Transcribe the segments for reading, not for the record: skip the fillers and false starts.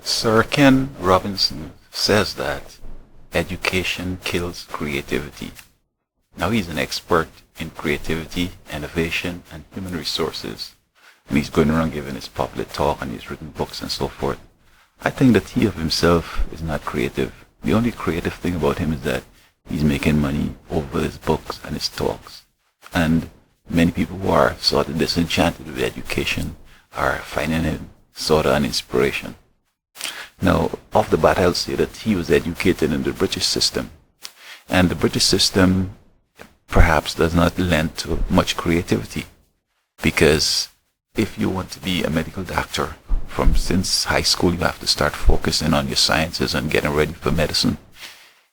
Sir Ken Robinson says that education kills creativity. Now he's an expert in creativity, innovation, and human resources. And he's going around giving his public talk and he's written books and so forth. I think that he of himself is not creative. The only creative thing about him is that he's making money over his books and his talks. And many people who are sort of disenchanted with education are finding him sort of an inspiration. Now, off the bat, I'll say that he was educated in the British system. And the British system perhaps does not lend to much creativity. Because if you want to be a medical doctor, since high school, you have to start focusing on your sciences and getting ready for medicine.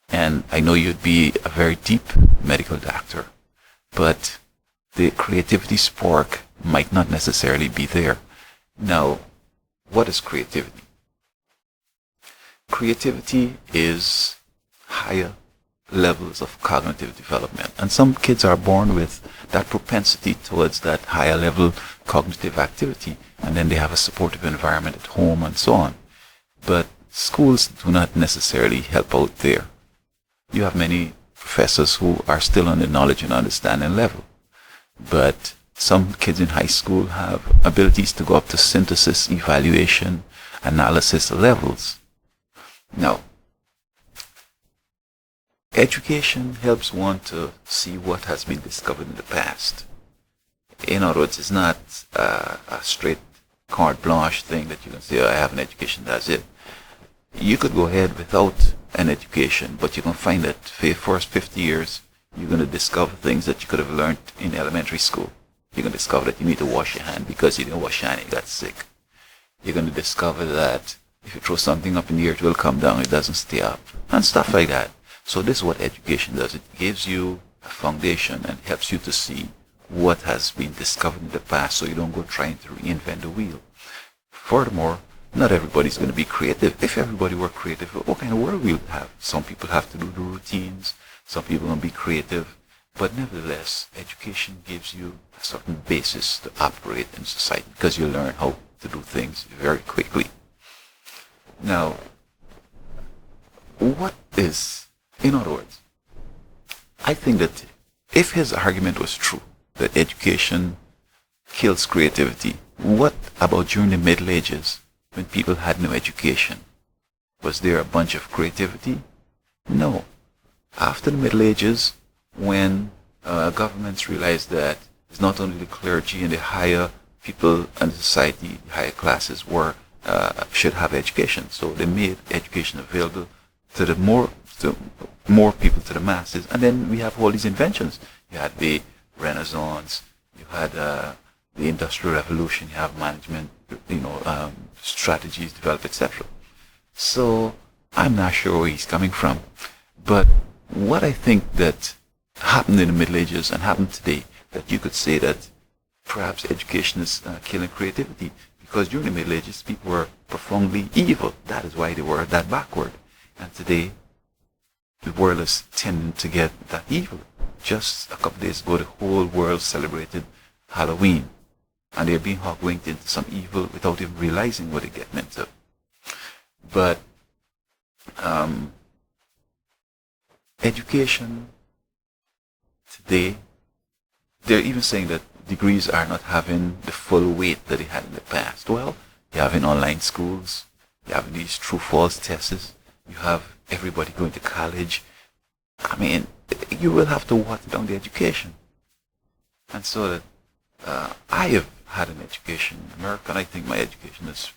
And I know you'd be a very deep medical doctor, but the creativity spark might not necessarily be there. Now, what is creativity? Creativity is higher levels of cognitive development. And some kids are born with that propensity towards that higher level cognitive activity. And then they have a supportive environment at home and so on. But schools do not necessarily help out there. You have many professors who are still on the knowledge and understanding level. But some kids in high school have abilities to go up to synthesis, evaluation, analysis levels. Now, education helps one to see what has been discovered in the past. In other words, it's not a straight carte blanche thing that you can say, oh, I have an education, that's it. You could go ahead without an education, but you can find that for the first 50 years, you're going to discover things that you could have learned in elementary school. You're going to discover that you need to wash your hand because you didn't wash your hand and you got sick. You're going to discover that if you throw something up in the air, it will come down, it doesn't stay up, and stuff like that. So this is what education does. It gives you a foundation and helps you to see what has been discovered in the past so you don't go trying to reinvent the wheel. Furthermore, not everybody's going to be creative. If everybody were creative, what kind of world we would have? Some people have to do the routines. Some people will be creative. But nevertheless, education gives you a certain basis to operate in society because you learn how to do things very quickly. Now, what is, in other words, I think that if his argument was true, that education kills creativity, what about during the Middle Ages when people had no education? Was there a bunch of creativity? No. After the Middle Ages, when governments realized that it's not only the clergy and the higher people in society, the higher classes should have education. So they made education available to the more people, to the masses. And then we have all these inventions. You had the Renaissance, you had the Industrial Revolution, you have management, strategies developed, etc. So I'm not sure where he's coming from. But what I think that happened in the Middle Ages and happened today, that you could say that perhaps education is killing creativity. Because during the Middle Ages, people were profoundly evil. That is why they were that backward. And today, the world is tending to get that evil. Just a couple days ago, the whole world celebrated Halloween. And they're being hoodwinked into some evil without even realizing what they get into. But education today, they're even saying that degrees are not having the full weight that they had in the past. Well, you have in online schools, you have these true-false tests, you have everybody going to college. I mean, you will have to water down the education. And so that I have had an education in America, and I think my education is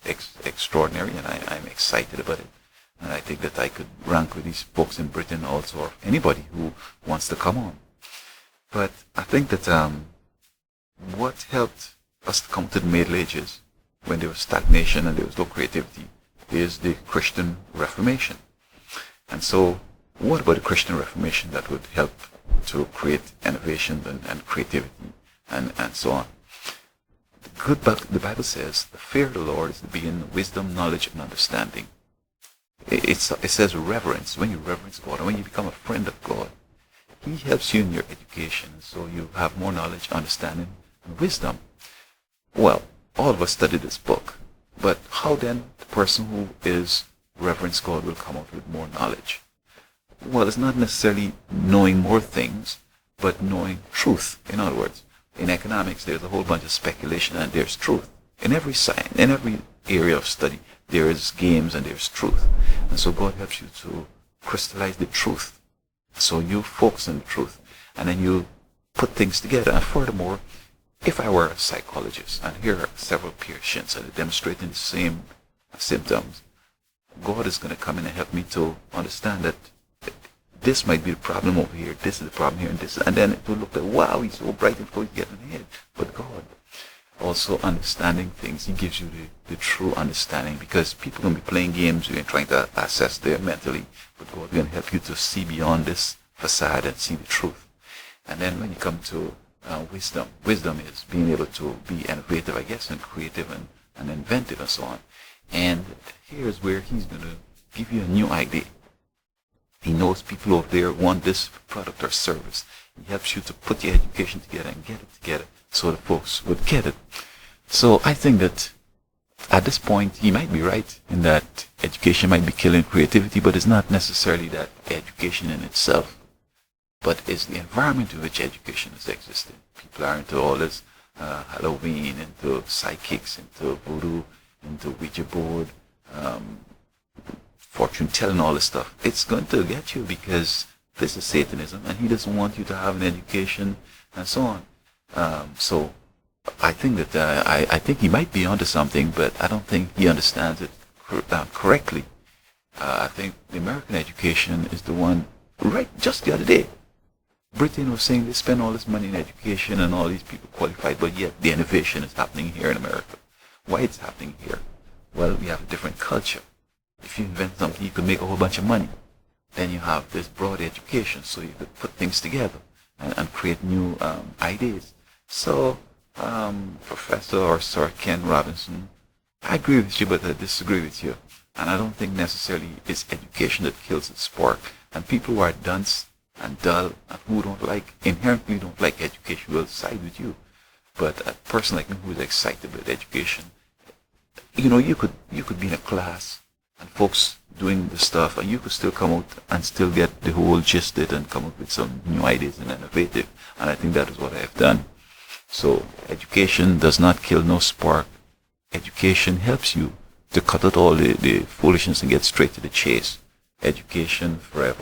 extraordinary, and I'm excited about it. And I think that I could rank with these folks in Britain also, or anybody who wants to come on. But I think that what helped us to come to the Middle Ages, when there was stagnation and there was no creativity, is the Christian Reformation. And so, what about the Christian Reformation that would help to create innovation and creativity and so on? The Bible says, the fear of the Lord is the beginning of wisdom, knowledge, and understanding. It says reverence. When you reverence God and when you become a friend of God, He helps you in your education, so you have more knowledge, understanding, and wisdom. Well, all of us study this book, but how then the person who is reverence God will come out with more knowledge. Well, it's not necessarily knowing more things, but knowing truth. In other words, in economics, there's a whole bunch of speculation and there's truth. In every science, in every area of study, there is games and there's truth. And so God helps you to crystallize the truth. So you focus on the truth and then you put things together. And furthermore, if I were a psychologist and here are several patients and they're demonstrating the same symptoms, God is going to come in and help me to understand that this might be the problem over here, this is the problem here, and then it will look like, wow, he's so bright and going to get ahead. But God, also understanding things, he gives you the true understanding, because people can be playing games and trying to assess their mentally, but God is going to help you to see beyond this facade and see the truth. And then when you come to wisdom is being able to be innovative, I guess, and creative and inventive and so on. And here's where he's going to give you a new idea. He knows people over there want this product or service. He helps you to put your education together and get it together so the folks would get it. So I think that at this point, he might be right in that education might be killing creativity, but it's not necessarily that education in itself, but it's the environment in which education is existing. People are into all this Halloween, into psychics, into voodoo, into Ouija board, fortune telling, all this stuff. It's going to get you because this is Satanism and he doesn't want you to have an education and so on. So I think that I think he might be onto something, but I don't think he understands it correctly. I think the American education is the one, right, just the other day, Britain was saying they spend all this money in education and all these people qualified, but yet the innovation is happening here in America. Why it's happening here? Well, we have a different culture. If you invent something, you can make a whole bunch of money. Then you have this broad education, so you could put things together and create new ideas. So, Professor or Sir Ken Robinson, I agree with you, but I disagree with you. And I don't think necessarily it's education that kills the spark. And people who are dunce and dull and who inherently don't like education will side with you. But a person like me who is excited about education, you could be in a class and folks doing the stuff, and you could still come out and still get the whole gist of it and come up with some new ideas and innovative. And I think that is what I have done. So education does not kill no spark. Education helps you to cut out all the foolishness and get straight to the chase. Education forever.